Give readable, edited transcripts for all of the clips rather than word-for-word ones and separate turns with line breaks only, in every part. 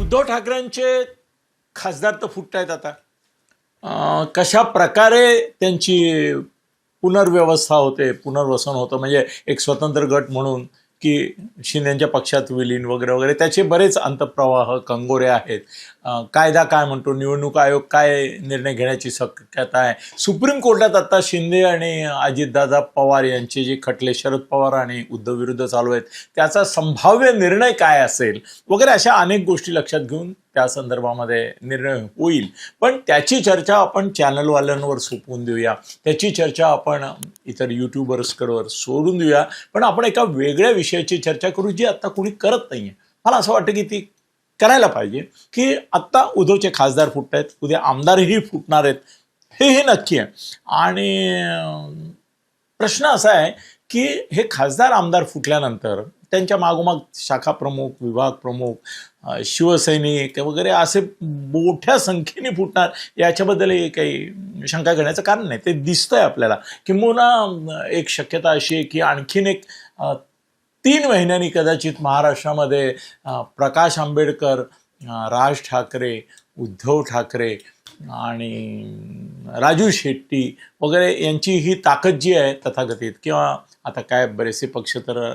उद्धव ठाकरेंचे खासदार तर फुटतायत आता. कशा प्रकारे त्यांची पुनर्व्यवस्था होते, पुनर्वसन होतं, म्हणजे एक स्वतंत्र गट म्हणून की शिंदेच्या पक्षात विलीन वगैरे वगैरे, त्याचे बरेच अंतप्रवाह कंगोरे आहेत. कायदा काय म्हणतो, निवडणूक आयोग काय निर्णय घेण्याची शक्यता आहे, सुप्रीम कोर्टात आता शिंदे आणि अजितदादा पवार यांचे जे खटले शरद पवार आणि उद्धव विरुद्ध चालू आहेत त्याचा संभाव्य निर्णय काय असेल वगैरे, अशा अनेक गोष्टी लक्षात घेऊन त्या संदर्भामध्ये निर्णय होईल. पण त्याची चर्चा आपण चॅनलवाल्यांवर सोपवून देऊया, त्याची चर्चा आपण इतर यूट्यूबर्सकडवर सोडून देऊया. पण आपण एका वेगळ्या विषयाची चर्चा करू जी आता कोणी करत नाहीये. मला असं वाटतं की ती करायला पाहिजे. की आत्ता उद्धवचे खासदार फुटत आहेत, उद्या आमदारही फुटणार आहेत, हे नक्की आहे. आणि प्रश्न असा आहे की हे खासदार आमदार फुटल्यानंतर त्यांच्या मागोमाग शाखा प्रमुख, विभाग प्रमुख, शिवसैनिक वगैरे असे मोठ्या संख्येने फुटणार याच्याबद्दल काही शंका घेण्याचं कारण नाही. ते दिसतंय आपल्याला. किंबहुना एक शक्यता अशी आहे की आणखीन एक 3 महिन्यांनी कदाचित महाराष्ट्रामध्ये प्रकाश आंबेडकर, राज ठाकरे, उद्धव ठाकरे आणि राजू शेट्टी वगैरे यांची ही ताकद जी आहे तथाकथित, किंवा आता काय बरेचसे पक्ष तर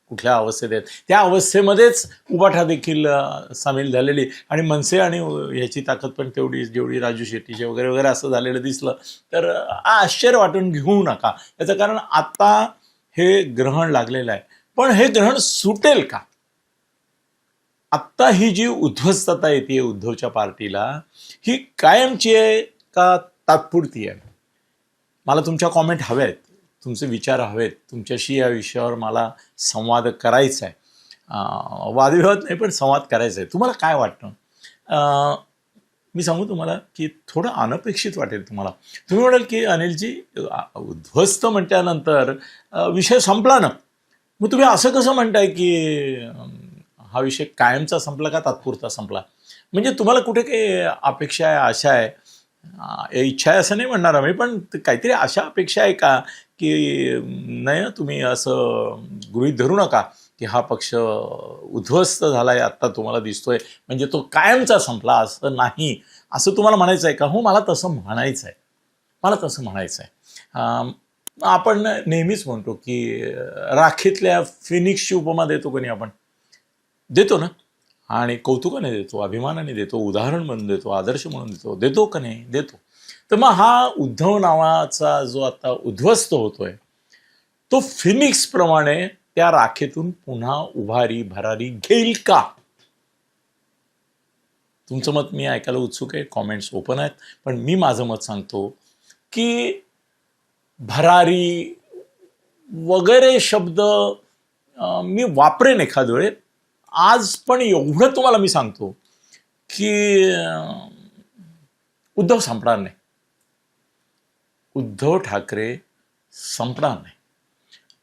कुठल्या अवस्थेत आहेत त्या अवस्थेमध्येच उबाठा देखील सामील झालेली, आणि मनसे आणि ह्याची ताकद पण तेवढी जेवढी राजू शेट्टीचे वगैरे वगैरे असं झालेलं दिसलं तर आश्चर्य वाटून घेऊ नका. याचं कारण आता हे ग्रहण लागलेलं आहे. पण हे ग्रहण सुटेल का? आत्ता ही जी उद्ध्वस्तता येते उद्धवच्या पार्टीला, ही कायमची आहे का तात्पुरती आहे? मला तुमच्या कॉमेंट हव्या आहेत, तुमचे विचार हवेत. तुमच्याशी या विषयावर मला संवाद करायचा आहे. वादविवाद नाही, पण संवाद करायचा आहे. तुम्हाला काय वाटतं? मी सांगू तुम्हाला की थोडं अनपेक्षित वाटेल तुम्हाला. तुम्ही म्हणाल की अनिलजी, उद्ध्वस्त म्हटल्यानंतर विषय संपला ना, मग तुम्ही असं कसं म्हणताय की हा विषय कायमचा संपला का तात्पुरता संपला? म्हणजे तुम्हाला कुठे काही अपेक्षा आहे, आशा आहे, इच्छा आहे असं नाही म्हणणार आम्ही, पण काहीतरी अशा अपेक्षा आहे का की नाही, तुम्ही असं गृहीत धरू नका की हा पक्ष उद्ध्वस्त झालाय आत्ता तुम्हाला दिसतोय म्हणजे तो कायमचा संपला, असं नाही, असं तुम्हाला म्हणायचं आहे का? हो, मला तसं म्हणायचं आहे, मला तसं म्हणायचं आहे. आपण नेहमीच म्हणतो की राखेतल्या फिनिक्सची उपमा देतो का नाही? आपण देतो ना, आणि कौतुकाने देतो, अभिमानाने देतो, उदाहरण म्हणून देतो, आदर्श म्हणून देतो का नाही? देतो. तर मग हा उद्धव नावाचा जो आता उद्ध्वस्त होतोय तो फिनिक्स प्रमाणे त्या राखेतून पुन्हा उभारी भरारी घेईल का? तुमचं मत मी ऐकायला उत्सुक आहे. कॉमेंट्स ओपन आहेत. पण मी माझं मत सांगतो की भरारी वगैरे शब्द मी वापरेन एखाद वेळे. आज पण एवढं तुम्हाला मी सांगतो की उद्धव संपणार नाही. उद्धव ठाकरे संपणार नाही.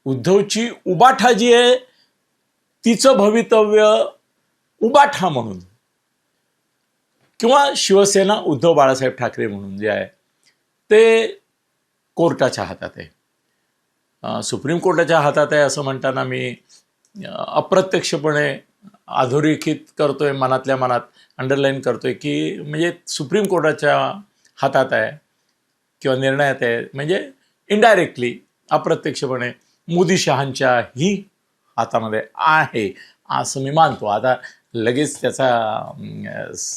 उद्धवची उबाठा जी आहे तिचं भवितव्य उबाठा म्हणून, किंवा शिवसेना उद्धव बाळासाहेब ठाकरे म्हणून जे आहे ते कोर्टाच्या हातात आहे, सुप्रीम कोर्टाच्या हातात आहे. असं म्हणताना मी अप्रत्यक्षपणे अधोरेखित करतोय, मनातल्या मनात अंडरलाईन करतोय की म्हणजे सुप्रीम कोर्टाच्या हातात आहे किंवा निर्णयात आहे, म्हणजे इनडायरेक्टली अप्रत्यक्षपणे मोदी शहांच्याही हातामध्ये आहे असं मी मानतो. आता लगेच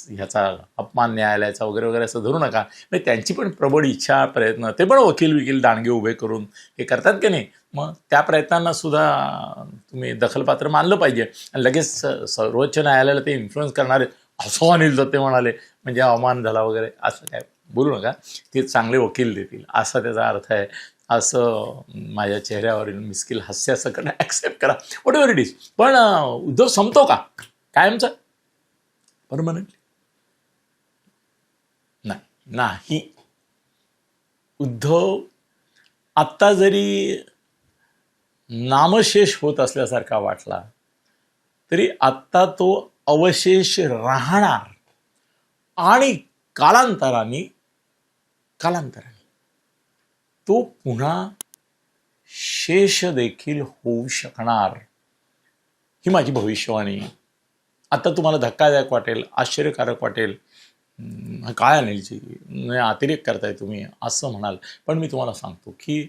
ह्याचा अपमान न्यायालयाचा वगैरे वगैरे असं धरू नका. म्हणजे त्यांची पण प्रबळ इच्छा, प्रयत्न, ते पण वकील दांडगे उभे करून हे करतात की नाही, मग त्या प्रयत्नांना सुद्धा तुम्ही दखलपात्र मानलं पाहिजे. आणि लगेच सर्वोच्च न्यायालयाला ते इन्फ्लुएन्स करणारे असं अनिल दत्ते म्हणाले म्हणजे अवमान झाला वगैरे असं काय बोलू नका. ते चांगले वकील देतील असा त्याचा अर्थ आहे, असं माझ्या चेहऱ्यावरील मिस्किल हास्यासकट ॲक्सेप्ट करा, व्हॉट एव्हर इट इज. पण उद्धव संपतो का कायमचा, परमनंटली? नाही. उद्धव आत्ता जरी नामशेष होत असल्यासारखा वाटला तरी आत्ता तो अवशेष राहणार, आणि कालांतराने तो पुन्हा शेष देखील होऊ शकणार, ही माझी भविष्यवाणी आता तुम्हाला धक्कादायक वाटेल, आश्चर्यकारक वाटेल, काय अनिलजी नाही अतिरेक करताय तुम्ही असं म्हणाल, पण मी तुम्हाला सांगतो की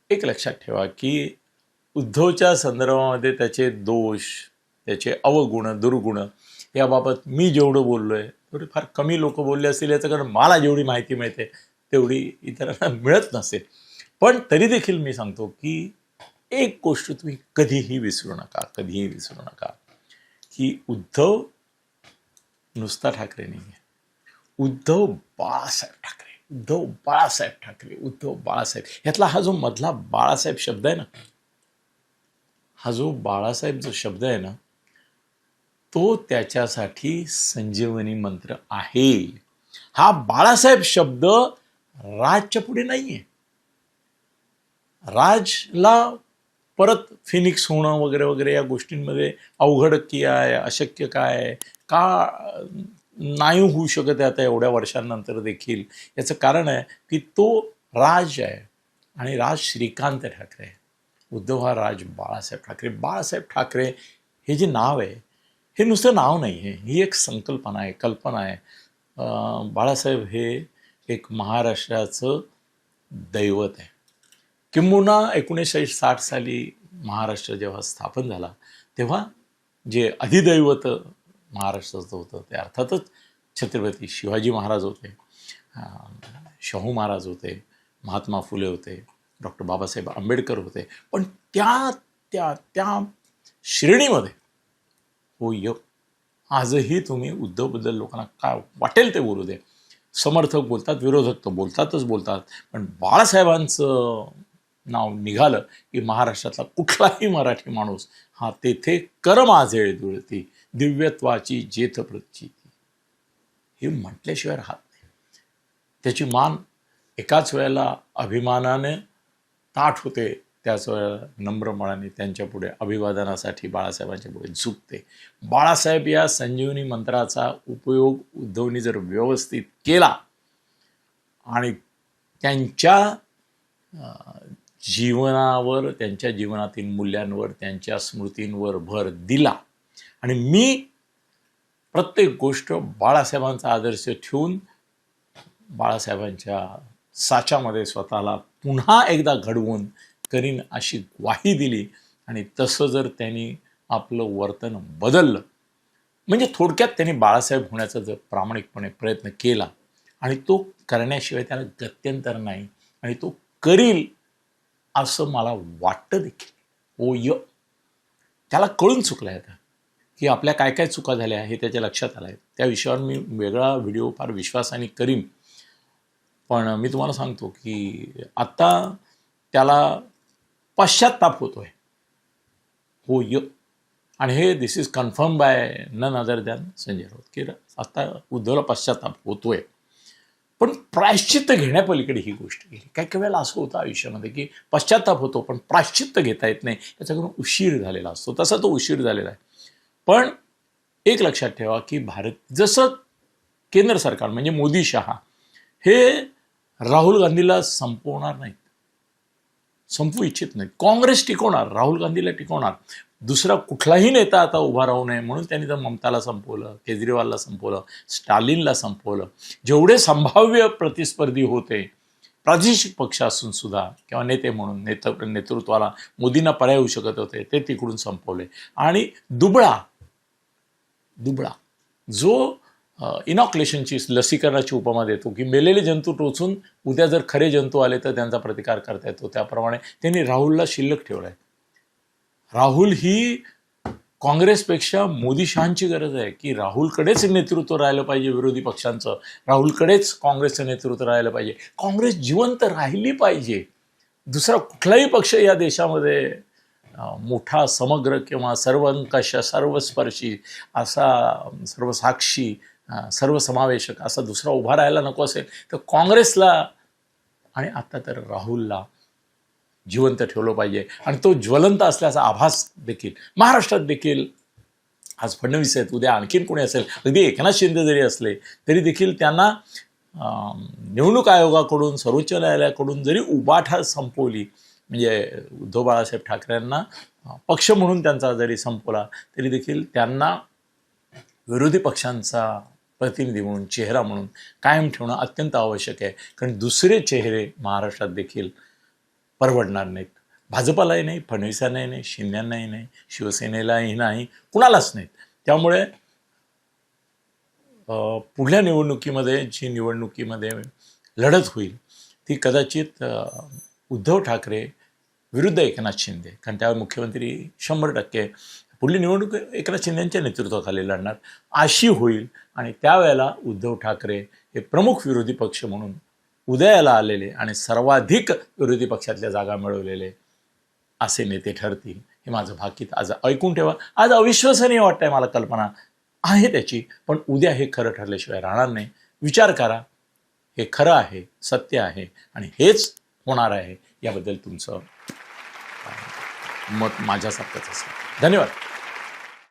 एक लक्षात ठेवा की उद्धवच्या संदर्भामध्ये त्याचे दोष, त्याचे अवगुण, दुर्गुण याबाबत मी जेवढं बोललोय तेवढे फार कमी लोक बोलले असतील, याचं कारण मला जेवढी माहिती मिळते तेवढी इतरांना मिळत नसेल. पण तरी देखील मी सांगतो की एक गोष्ट तुम्ही कधीही विसरू नका, कधीही विसरू नका की उद्धव नुसता ठाकरे नाही आहे. उद्धव बाळासाहेब ठाकरे, उद्धव बाळासाहेब ठाकरे, उद्धव बाळासाहेब, यातला हा जो मधला बाळासाहेब शब्द आहे ना, हा जो बाळासाहेब जो शब्द आहे ना, तो त्याच्यासाठी संजीवनी मंत्र आहे. हा बाळासाहेब शब्द राजच्या पुढे नाहीये. राजला परत फिनिक्स होणं वगैरे वगैरे या गोष्टींमध्ये अवघड की आहे, अशक्य काय, का नाही होऊ शकत आहे आता एवढ्या वर्षांनंतर देखील, याचं कारण आहे की तो राज आहे आणि राज श्रीकांत ठाकरे आहे. उद्धव हा राज बाळासाहेब ठाकरे. बाळासाहेब ठाकरे हे जे नाव आहे हे नुसतं नाव नाही आहे, ही एक संकल्पना आहे, कल्पना आहे. बाळासाहेब हे एक महाराष्ट्राचं दैवत आहे. किंबहुना 1960 साली महाराष्ट्र जेव्हा स्थापन झाला तेव्हा जे अधिदैवत महाराष्ट्राचं होतं ते अर्थातच छत्रपती शिवाजी महाराज होते, शाहू महाराज होते, महात्मा फुले होते, डॉक्टर बाबासाहेब आंबेडकर होते. पण त्या त्या त्या श्रेणीमध्ये होय आजही तुम्ही उद्धवबद्दल लोकांना काय वाटेल ते बोलू दे, समर्थक बोलतात, विरोधक तर बोलतात, पण बाळासाहेबांचं नाव निघालं की महाराष्ट्रातला कुठलाही मराठी माणूस हा तेथे कर माझे जुळती दिव्यत्वाची जेथ प्रचिती हे म्हटल्याशिवाय राहत नाही. त्याची मान एकाच वेळेला अभिमानाने ताठ होते, त्याच वेळेला नम्रपणाने त्यांच्या पुढे अभिवादनासाठी बाळासाहेबांच्या पुढे झुकते. बाळासाहेब या संजीवनी मंत्राचा उपयोग उद्धवनी जर व्यवस्थित केला आणि त्यांच्या जीवनावर, त्यांच्या जीवनातील मूल्यांवर, त्यांच्या स्मृतींवर भर दिला आणि मी प्रत्येक गोष्ट बाळासाहेबांचा आदर्श ठेवून बाळासाहेबांच्या साच्यामध्ये स्वतःला पुन्हा एकदा घडवून करीन अशी ग्वाही दिली आणि तसं जर त्यांनी आपलं वर्तन बदललं, म्हणजे थोडक्यात त्यांनी बाळासाहेब होण्याचा जर प्रामाणिकपणे प्रयत्न केला आणि तो करण्याशिवाय त्याला गत्यंतर नाही आणि तो करील असं मला वाटतं देखील. होय, त्याला कळून चुकलं आहे की आपल्या काय काय चुका झाल्या हे त्याच्या लक्षात आलं आहे. त्या विषयावर मी वेगळा व्हिडिओ फार विश्वासाने करीन. पण मी तुम्हाला सांगतो की आत्ता त्याला पश्चात्ताप होतो आहे. होय, आणि हे this is confirmed by none other than Sanjay Raut की आता उद्धवला पश्चात्ताप होतोय. पण प्रायश्चित्त घेण्यापलीकडे ही गोष्ट गेली. काही काही वेळेला असं होतं आयुष्यामध्ये की पश्चात्ताप होतो पण प्रायश्चित्त घेता येत नाही, याच्याकडून उशीर झालेला असतो. तसा तो उशीर झालेला आहे. पण एक लक्षात ठेवा की भारत जसं केंद्र सरकार म्हणजे मोदी शहा हे राहुल गांधीला संपवणार नाहीत, संपवू इच्छित नाहीत. काँग्रेस टिकवणार, राहुल गांधीला टिकवणार. दुसरा कुठलाही नेता आता उभा राहू नये म्हणून त्यांनी तर ममताला संपवलं, केजरीवालला संपवलं, स्टालिनला संपवलं. जेवढे संभाव्य प्रतिस्पर्धी होते प्रादेशिक पक्ष असून सुद्धा किंवा नेते म्हणून नेतृत्वाला मोदींना पर्याय होऊ शकत होते ते तिकडून संपवले. आणि दुबळा जो इनॉक्युलेशनची लसीकरणाची उपमा देतो की मेलेले जंतू टोचून उद्या जर खरे जंतू आले तर त्यांचा प्रतिकार करता येतो, त्याप्रमाणे त्यांनी राहुलला शिल्लक ठेवलाय. राहुल ही काँग्रेसपेक्षा मोदी शहांची गरज आहे की राहुलकडेच नेतृत्व राहिलं पाहिजे, विरोधी पक्षांचं राहुलकडेच काँग्रेसचं नेतृत्व राहिलं पाहिजे, काँग्रेस जिवंत राहिली पाहिजे. दुसरा कुठलाही पक्ष या देशामध्ये मोठा समग्र किंवा सर्वंकष सर्वस्पर्शी असा सर्वसाक्षी सर्वसमावेशक असा दुसरा उभा राहायला नको असेल तर काँग्रेसला आणि आता तर राहुलला जिवंत ठेवलं पाहिजे. आणि तो ज्वलंत असल्याचा आभास देखील महाराष्ट्रात देखील आज फडणवीस आहेत, उद्या आणखीन कोणी असेल, अगदी एकनाथ शिंदे जरी असले तरी देखील त्यांना निवडणूक आयोगाकडून सर्वोच्च न्यायालयाकडून जरी उबाठा संपवली, म्हणजे उद्धव बाळासाहेब ठाकरेंना पक्ष म्हणून त्यांचा जरी संपवला तरी देखील त्यांना विरोधी पक्षांचा प्रतिनिधी म्हणून, चेहरा म्हणून कायम ठेवणं अत्यंत आवश्यक आहे. कारण दुसरे चेहरे महाराष्ट्रात देखील परवडणार नाहीत. भाजपालाही नाही, फडणवीसांनाही नाही, शिंदेंनाही नाही, शिवसेनेलाही नाही, कुणालाच नाहीत. त्यामुळे पुढल्या निवडणुकीमध्ये जी निवडणुकीमध्ये लढत होईल ती कदाचित उद्धव ठाकरे विरुद्ध एकनाथ शिंदे, कारण त्यावेळी मुख्यमंत्री 100% पुढली निवडणूक एकनाथ शिंदेच्या नेतृत्वाखाली लढणार अशी होईल. आणि त्यावेळेला उद्धव ठाकरे हे प्रमुख विरोधी पक्ष म्हणून उदयाला आलेले आणि सर्वाधिक विरोधी पक्षातल्या जागा मिळवलेले असे नेते ठरतील, हे माझं भाकीत. आज ऐकून ठेवा. आज अविश्वसनीय वाटतंय मला, कल्पना आहे त्याची, पण उद्या हे खरं ठरल्याशिवाय राहणार नाही. विचार करा, हे खरं आहे, सत्य आहे आणि हेच होणार आहे, याबद्दल तुमचं मत माझ्यासारखंच असेल. धन्यवाद.